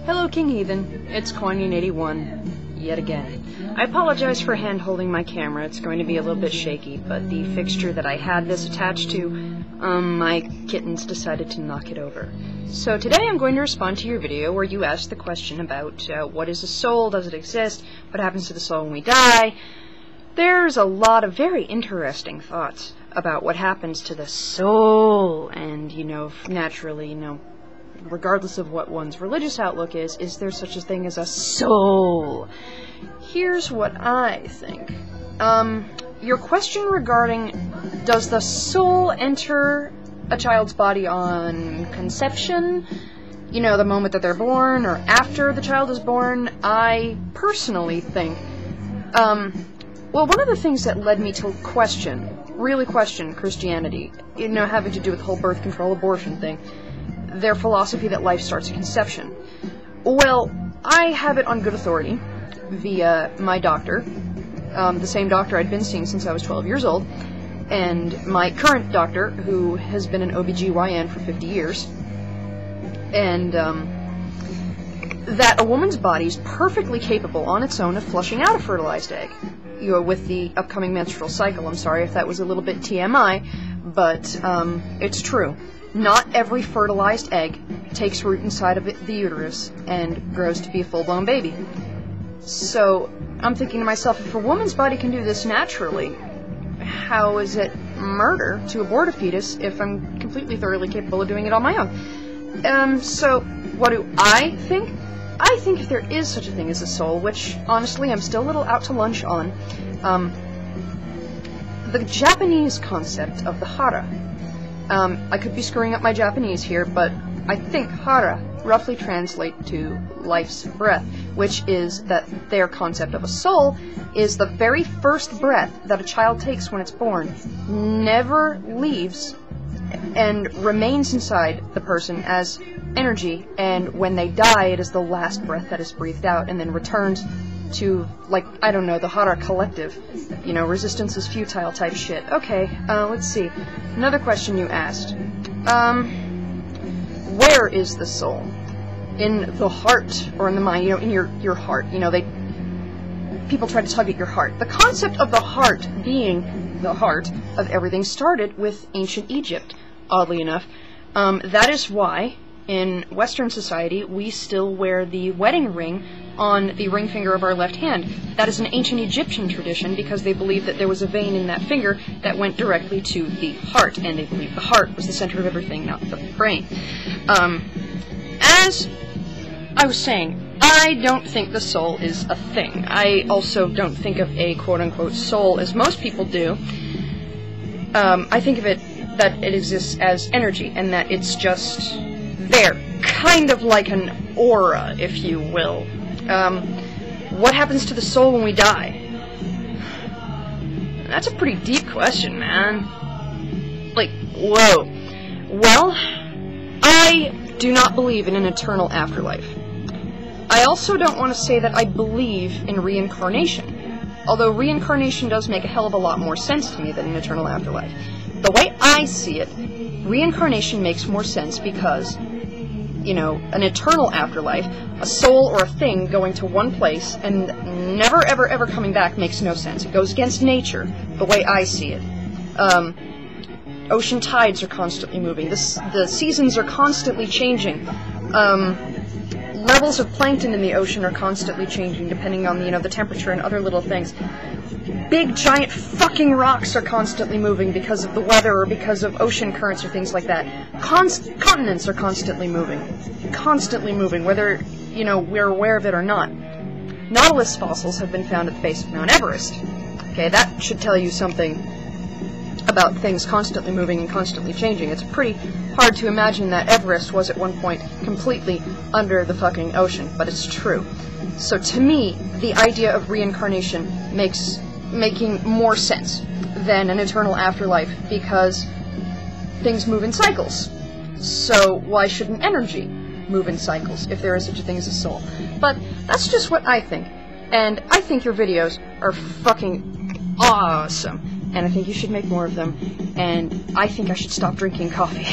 Hello, King Heathen. It's Quanian81, yet again. I apologize for hand-holding my camera. It's going to be a little bit shaky, but the fixture that I had this attached to, my kittens decided to knock it over. So today I'm going to respond to your video where you asked the question about what is a soul, does it exist, what happens to the soul when we die. There's a lot of very interesting thoughts about what happens to the soul, and, naturally, regardless of what one's religious outlook is there such a thing as a soul? Here's what I think. Your question regarding does the soul enter a child's body on conception, the moment that they're born, or after the child is born, I personally think, well, one of the things that led me to really question Christianity, having to do with the whole birth control abortion thing, their philosophy that life starts at conception. Well, I have it on good authority via my doctor, the same doctor I'd been seeing since I was 12 years old, and my current doctor, who has been an OBGYN for 50 years, and that a woman's body is perfectly capable on its own of flushing out a fertilized egg. With the upcoming menstrual cycle. I'm sorry if that was a little bit TMI, but it's true. Not every fertilized egg takes root inside of the uterus and grows to be a full-blown baby. So I'm thinking to myself, if a woman's body can do this naturally, how is it murder to abort a fetus if I'm completely thoroughly capable of doing it on my own? So what do I think? I think if there is such a thing as a soul, which, honestly, I'm still a little out to lunch on, the Japanese concept of the hara. I could be screwing up my Japanese here, but I think hara roughly translates to life's breath, which is that their concept of a soul is the very first breath that a child takes when it's born, never leaves, and remains inside the person as energy, and when they die, it is the last breath that is breathed out, and then returns to, I don't know, the Hara collective. Resistance is futile type shit. Okay, let's see. Another question you asked. Where is the soul? In the heart, or in the mind, in your heart. People try to tug at your heart. The concept of the heart being the heart of everything started with ancient Egypt, oddly enough. That is why in Western society, we still wear the wedding ring on the ring finger of our left hand. That is an ancient Egyptian tradition because they believed that there was a vein in that finger that went directly to the heart, and they believed the heart was the center of everything, not the brain. As I was saying, I don't think the soul is a thing. I also don't think of a quote-unquote soul as most people do. I think of it that it exists as energy, and that it's just there, kind of like an aura, if you will. What happens to the soul when we die? That's a pretty deep question, man. Whoa. Well, I do not believe in an eternal afterlife. I also don't want to say that I believe in reincarnation, although reincarnation does make a hell of a lot more sense to me than an eternal afterlife. The way I see it, reincarnation makes more sense because, an eternal afterlife, a soul or a thing going to one place and never, ever, ever coming back makes no sense. It goes against nature, the way I see it. Ocean tides are constantly moving. The seasons are constantly changing. Levels of plankton in the ocean are constantly changing depending on, the temperature and other little things. Big, giant fucking rocks are constantly moving because of the weather or because of ocean currents or things like that. Continents are constantly moving, whether, we're aware of it or not. Nautilus fossils have been found at the base of Mount Everest. Okay, that should tell you something about things constantly moving and constantly changing. It's pretty hard to imagine that Everest was at one point completely under the fucking ocean, but it's true. So to me, the idea of reincarnation making more sense than an eternal afterlife because things move in cycles. So why shouldn't energy move in cycles if there is such a thing as a soul? But that's just what I think. And I think your videos are fucking awesome. And I think you should make more of them. And I think I should stop drinking coffee.